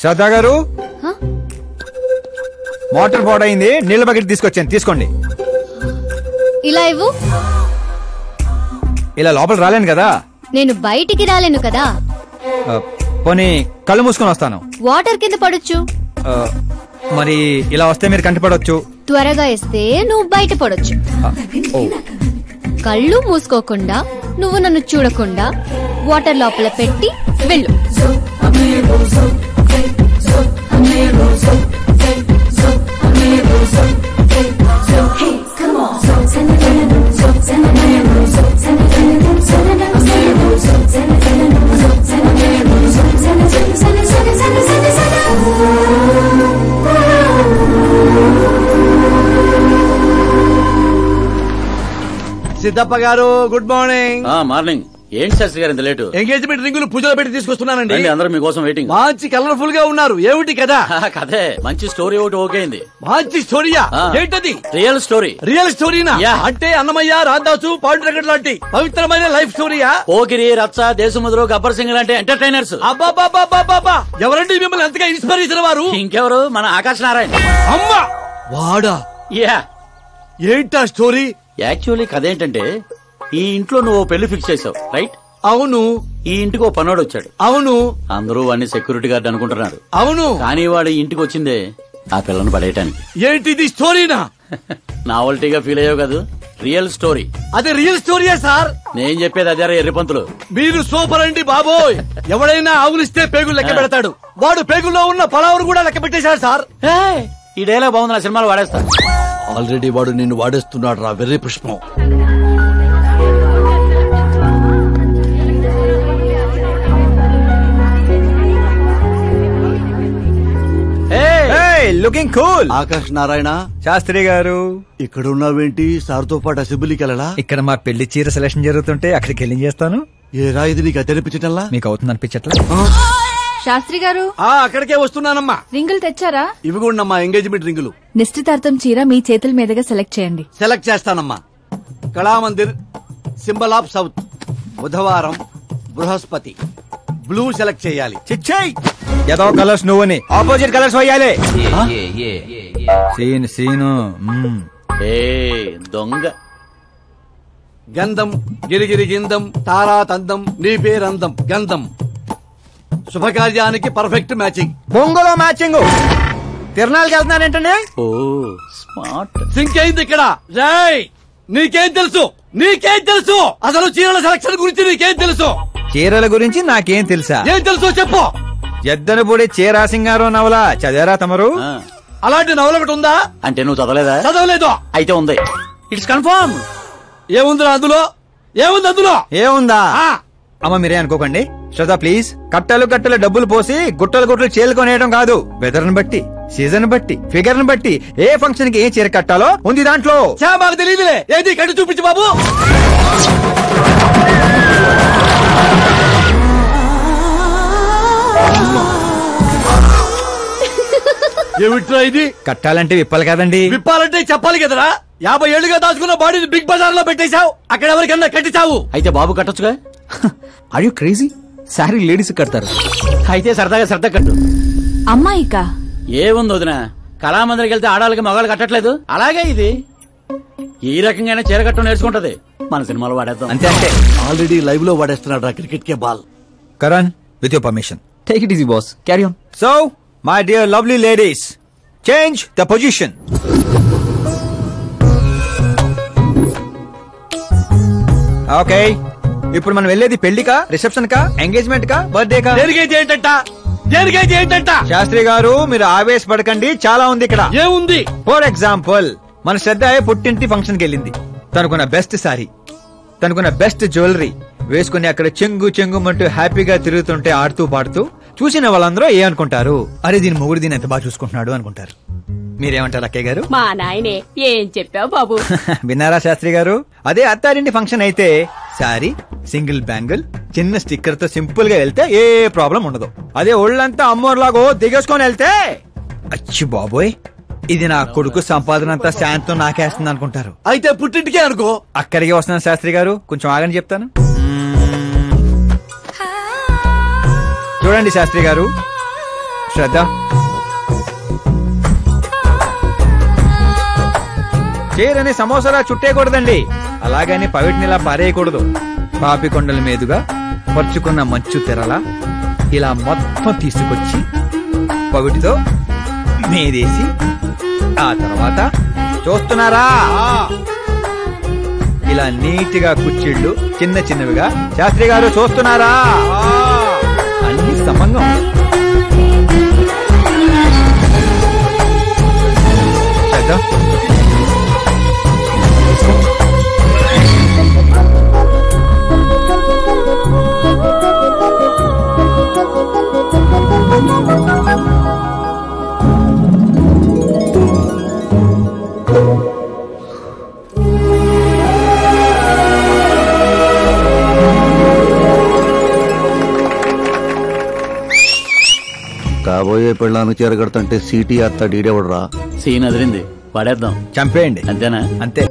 శ్రద్ధా గారు, మోటార్ పాడైంది, నీళ్ళ బకెట్ తీసుకొచ్చాను, తీసుకోండి. ఇలా ఇవ్వు. ఇలా లోపల రాలేను కదా. నేను బయటికి రాలేను కదా. పోనీ కళ్ళు మూసుకొని వస్తాను. వాటర్ కింద పడొచ్చు. మరి ఇలా వస్తే మీరు కంటిపడవచ్చు. త్వరగా ఇస్తే నువ్వు బయట పడొచ్చు. కళ్ళు మూసుకోకుండా నువ్వు నన్ను చూడకుండా వాటర్ లోపల పెట్టి వెళ్ళు. సిద్ధప్ప గారు, గుడ్ మార్నింగ్. మార్నింగ్. ఏంటి శాస్త్రి గారు ఇంత లేటు? ఎంగేజ్మెంట్ రింగులు పూజలో పెట్టి తీసుకొస్తున్నానండి. అందరూ మీకోసం వెయిటింగ్. మంచి కలర్ఫుల్ గా ఉన్నారు. ఏమిటి కదా? కదే, మంచి స్టోరీ ఒకటి ఓకే అయింది. మంచి స్టోరీయా? ఏంటది? Real story. రియల్ స్టోరీనా? అంటే అన్నమయ్య, రాధాసు, పాండురంగడ్ లాంటి పవిత్రమైన లైఫ్ స్టోరీయా? పోకిరి, రచ్చ, దేశముద్రు, గబ్బర్ సింగ్ లాంటి ఎంటర్టైనర్స్. అబ్బాబాబాబాబా, ఎవరండి మిమ్మల్ని ఎంతగా ఇన్స్పైర్ చేసిన వారు? ఇంకెవరు, మన ఆకాశ్ నారాయణ. అమ్మా వాడా? యా. ఏంటా స్టోరీ? యాక్చువల్లీ కథ ఏంటంటే, ఈ ఇంట్లో నువ్వు పెళ్లి ఫిక్స్ చేసావు, రైట్? అవును. ఈ ఇంటికి ఓ పనోడు వచ్చాడు. అవును. అందరూ వాడిని సెక్యూరిటీ గార్డ్ అనుకుంటున్నారు. అవును. కానీ వాడు ఇంటికి వచ్చిందే ఆ పిల్లను పడేయటానికి. ఏంటిది స్టోరీనా? నావల్టీగా ఫీల్ అయ్యావు కదా. Real story. అదే రియల్ స్టోరీయా సార్? నేను చెప్పేది అదే ఎర్రిపంతులు. మీరు సూపర్ అండి బాబోయ్. ఎవడైనా ఆవులిస్తే పేగులు లెక్క పెడతాడు. వాడు పేగుల్లో ఉన్న పలావురు కూడా లెక్క పెట్టేశాడు సార్. ఈ డైలాగ్ బాగుంది, నా సినిమాలో వాడేస్తా. ఆల్రెడీ వాడు నిన్ను వాడేస్తున్నాడు రా వెర్రి పుష్పం. Looking cool. ఆకాశ్ నారాయణ శాస్త్రి గారు, ఇక్కడ ఉన్నావేంటి? సార్తో పాటు అసెంబ్లీకి వెళ్ళలా? ఇక్కడ మా పెళ్లి చీర సెలక్షన్ జరుగుతుంటే అక్కడికి వెళ్ళి చేస్తాను. ఏ రాయిది నీకు అనిపించటల్లా? మీకు అవుతుంది అనిపించట్లా? శాస్త్రి గారు, అక్కడికే వస్తున్నానమ్మా. రింగులు తెచ్చారా? ఇవి కూడా ఎంగేజ్మెంట్ రింగులు. నిశ్చితార్థం చీర మీ చేతుల మీదుగా సెలెక్ట్ చేయండి. సెలెక్ట్ చేస్తానమ్మా. కళామందిర్, సింబల్ ఆఫ్ సౌత్, బుధవారం, బృహస్పతి. బ్లూ సెలెక్ట్ చేయాలి. చిచ్చాయి ఏదో కలర్స్ నువ్వుని ఆపోజిట్ కలర్స్ వేయాలి. సీను దొంగ. గంధం, గిరిగిరి గిందం, తారా తందం, నీ పేరందం, గంధం. శుభకార్యానికి పర్ఫెక్ట్ మ్యాచింగ్. బొంగులో మ్యాచింగ్. తిరణాలకి వెళ్తున్నానేంటండి? ఓ స్మార్ట్. సింక్ అయింది ఇక్కడ. రాయ్, నీకేం తెలుసు? నీకేం తెలుసు? అసలు చీరల సెలక్షన్ గురించి నీకేం తెలుసు? చీరల గురించి నాకేం తెలుసా? ఏం తెలుసు చెప్పు. ఎద్దను పొడి చీరా సింగారో నవల చదివారా తమరు? అలాంటి నవల ఒకటి ఉందా? అంటే నువ్వు చదవలేదా? చదవలేదు. అయితే ఉంది. It's confirm. ఏముంది అందులో? ఏముంది అందులో? ఏముందా? అమ్మ మీరే అనుకోకండి. శ్రద్ధ ప్లీజ్. కట్టలు కట్టలు డబ్బులు పోసి గుట్టలు గుట్టలు చీరకొనేయడం కాదు. వెదర్ ని బట్టి, సీజన్ బట్టి, ఫిగర్ ని బట్టి ఏ ఫంక్షన్ కి ఏ చీర కట్టాలో ఉంది దాంట్లో. మాకు తెలియదులే. ఏది కట్టి చూపించు బాబు. ఏమిట్రా ఇది? కట్టాలంటే విప్పాలి కదండి. విప్పాలంటే చెప్పాలి కదరా. 50 ఏళ్లుగా దాచుకున్న బాడీని బిగ్ బజార్ లో పెట్టేశావు. అక్కడ ఎవరికన్నా కట్టించావు. అయితే బాబు కట్టొచ్చుగా. Are you crazy? Sorry ladies కడతారు. అయితే సరదాగా శ్రద్ధ కట్టు. అమ్మాయికా? ఏముంది వదిన, కళామందిరికి వెళ్తే ఆడాలకి మగాళ్ళు కట్టట్లేదు, అలాగే ఇది ఈ రకంగా చీర కట్టడం నేర్చుకుంటది. మన సినిమాలో వాడేద్దాం. అంతే అంటే ఆల్రెడీ లైవ్ లో వాడేస్తున్నాడు రా క్రికెట్ కే ball. Karan, with your permission. Take it easy boss, carry on. So my dear lovely ladies, change the position. Okay, ఇప్పుడు మనం వెళ్ళేది పెళ్లికా, రిసెప్షన్ కా, ఎంగేజ్మెంట్ కా, బర్త్డే కా? శాస్త్రి గారు మీరు ఆవేశపడకండి, చాలా ఉంది ఇక్కడ. ఏముంది? ఫర్ ఎగ్జాంపుల్, మన శ్రద్ధ పుట్టింటి ఫంక్షన్ కి వెళ్ళింది. తనకున్న బెస్ట్ సారీ, తనకున్న బెస్ట్ జ్యువెలరీ వేసుకుని అక్కడ చెంగు చెంగుమంటూ హ్యాపీగా తిరుగుతుంటే ఆడుతూ పాడుతూ చూసిన వాళ్ళందరూ ఏ అనుకుంటారు? అరే దీని మొగుడు దీన్ని ఎంత బాగా చూసుకుంటున్నాడు అనుకుంటారు. మీరేమంటారు అక్కయ్య గారు? మా నాయనే ఏం చెప్పావు బాబు. విన్నారా శాస్త్రి గారు? అదే అత్తారింటి ఫంక్షన్ అయితే సారీ, సింగిల్ బ్యాంగిల్, చిన్న స్టిక్కర్ తో సింపుల్ గా వెళ్తే ఏ ప్రాబ్లం ఉండదు. అదే ఒళ్ళంతా అమ్మోర్లాగో దిగేసుకొని వెళ్తే అచ్చి బాబోయ్ ఇది నా కొడుకు సంపాదన అంతా శాంతం నాకేస్తుంది అనుకుంటారు. అయితే పుట్టింటికే అనుకో. అక్కడికి వస్తున్నాను శాస్త్రి గారు, కొంచెం ఆగని చెప్తాను. చూడండి శాస్త్రి గారు, శ్రద్ధ, చీరని సమోసాలా చుట్టేయకూడదండి. అలాగని పవిటినిలా పారేయకూడదు. పాపికొండల మీదుగా పరుచుకున్న మంచు తెరలా ఇలా మొత్తం తీసుకొచ్చి పవిటితో మీదేసి ఆ తర్వాత చూస్తున్నారా ఇలా నీటిగా కుచ్చిళ్ళు చిన్న చిన్నవిగా. శాస్త్రి గారు చూస్తున్నారా? అన్ని సమంగా శ్రద్ధ. కాబోయే పెళ్ళానికి చేరగడుతుంటే సీటీ అత్త డీడేవడరా. సీన్ అదిరింది, పడేద్దాం. చంపేయండి. అంతేనా? అంతే.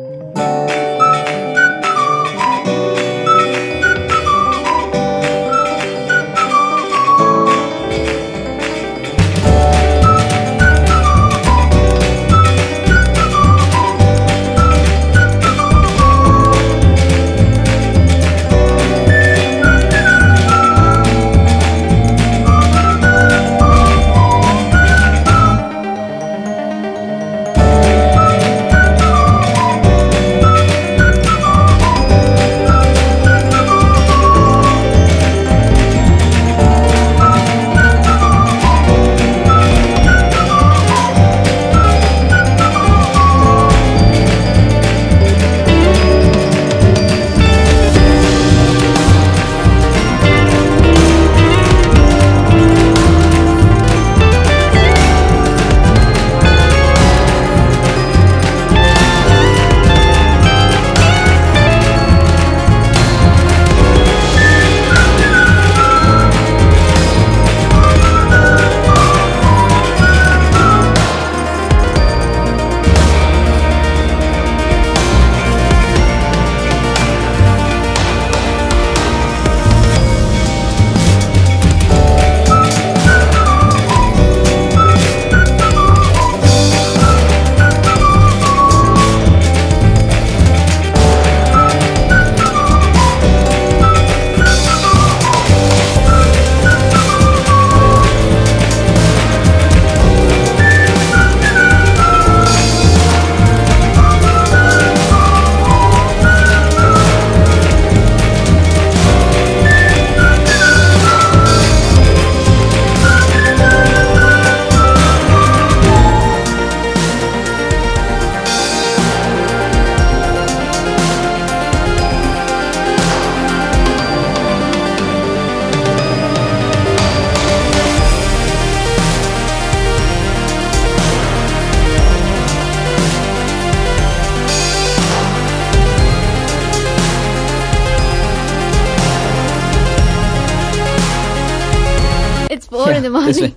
It's 4 in the morning.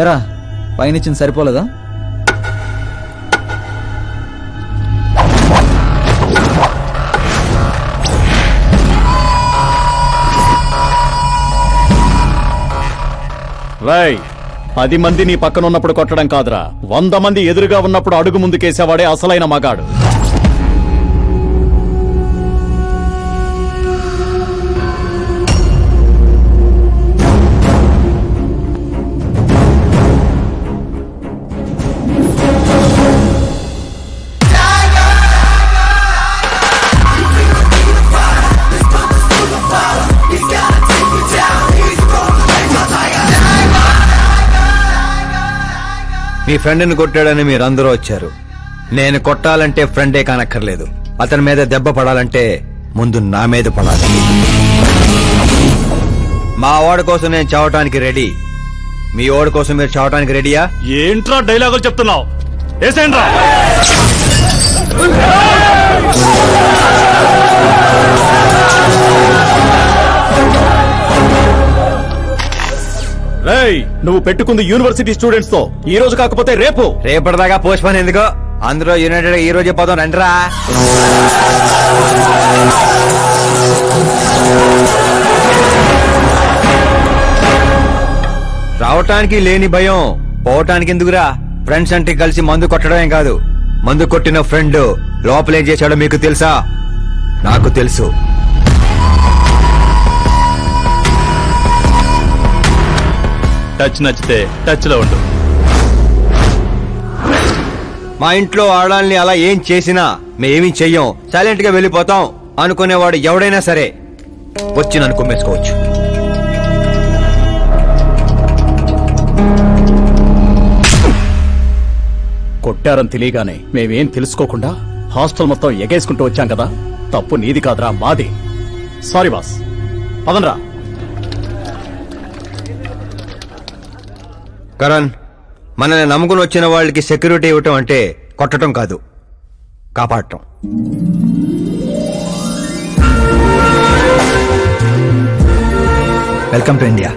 ఏరా పైనిచ్చింది సరిపోలేదా? రాయ్ 10 మంది నీ పక్కన ఉన్నప్పుడు కొట్టడం కాదురా, 100 మంది ఎదురుగా ఉన్నప్పుడు అడుగు ముందుకేసేవాడే అసలైన మగాడు. మీ ఫ్రెండ్ని కొట్టాడని మీరందరూ వచ్చారు. నేను కొట్టాలంటే ఫ్రెండే కానక్కర్లేదు. అతని మీద దెబ్బ పడాలంటే ముందు నా మీద పడాలి. మా వాడి కోసం నేను చావటానికి రెడీ. మీ వాడి కోసం మీరు చావటానికి రెడీయా? ఏంట్రా డైలాగులు చెప్తున్నావు? ఏసేంట్రా. రేయ్, నువ్వు పెట్టుకుంది యూనివర్సిటీ స్టూడెంట్స్ తో. ఈ రోజు కాకపోతే రేపు. రేపటిదాకా పోస్ట్ పోన్ ఎందుకో, అందరూ యునైటెడ్ ఈ రోజే పోదాం రండిరా. రావటానికి లేని భయం పోవటానికి ఎందుకురా? ఫ్రెండ్స్ అంటే కలిసి మందు కొట్టడమేం కాదు, మందు కొట్టిన ఫ్రెండ్ లోపలేం చేశాడో మీకు తెలుసా? నాకు తెలుసు. టచ్ నచ్చితే టచ్ లో ఉండు. మా ఇంట్లో ఆడాలని అలా ఏం చేసినా మేమేమీ చెయ్యం, సైలెంట్ గా వెళ్ళిపోతాం అనుకునేవాడు ఎవడైనా సరే వచ్చి నన్ను కుమ్మేసుకోవచ్చు. కొట్టారని తెలియగానే మేమేం తెలుసుకోకుండా హాస్టల్ మొత్తం ఎగేసుకుంటూ వచ్చాం కదా. తప్పు నీది కాదురా, మాది. Sorry boss. పదనరా. కరణ్, మనల్ని నమ్ముకుని వచ్చిన వాళ్ళకి సెక్యూరిటీ ఇవ్వటం అంటే కొట్టడం కాదు, కాపాడటం. Welcome to India.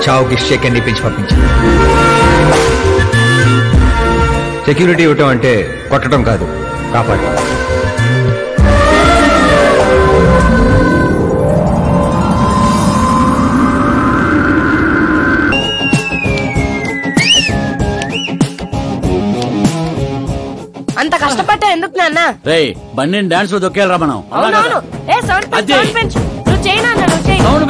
చావుకి షేక్ అండ్ ఇప్పించి పంపించాను. సెక్యూరిటీ ఇవ్వటం అంటే కొట్టడం కాదు, కాపాడటం. అంత కష్టపడ్డా ఎందుకు నాన్న? రేయ్ బండిని డాన్స్ లో దొక్కేయాలరా మనం. అవునవును. ఏ సౌండ్ పెంచు, అదే. సౌండ్ పెంచు. నువ్వు చేయి నాన్న, నువ్వు చేయి. సౌండ్